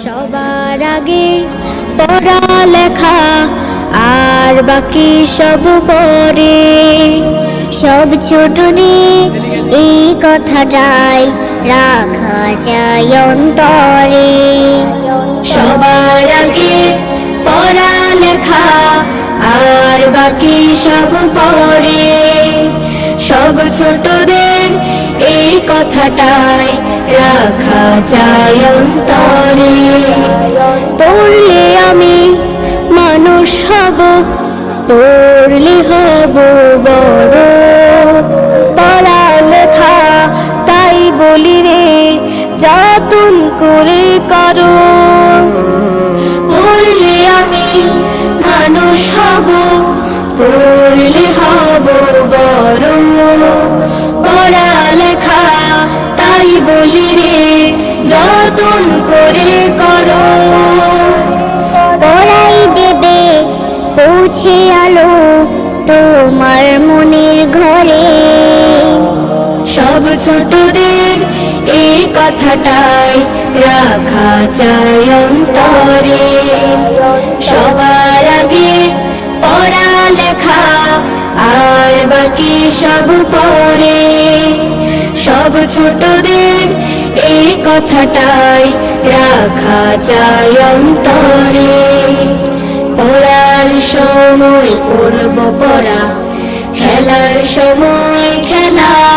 সবার আগে পড়ালেখা আর বাকি সব পরে। সব ছোটদের এই কথাটাই রাখা যায় অন্তরে। সবার আগে পড়ালেখা আর বাকি সব পরে। সব ছোটদের এই কথাটাই রাখা যায় অন্তরে। পড়লে আমি মানুষ হব, পড়লে হব বড়। পড়ালেখা তাই বলি রে, যতন করে করো। পড়লে আমি মানুষ হব, পড়লে হব বড়। পড়ালেখা তাই বলি রে, যতন করে করো। পড়াই দেবে পৌঁছে আলো তোমার মনের ঘরে। সব ছোটদের এই কথাটাই রাখা যায় অন্তরে। সবার আগে পড়ালেখা আর বাকি সব পরে। সব ছোটদের এই কথাটাই রাখা যায় অন্তরে। পড়ার সময় পড়ব পড়া, খেলার সময় খেলা।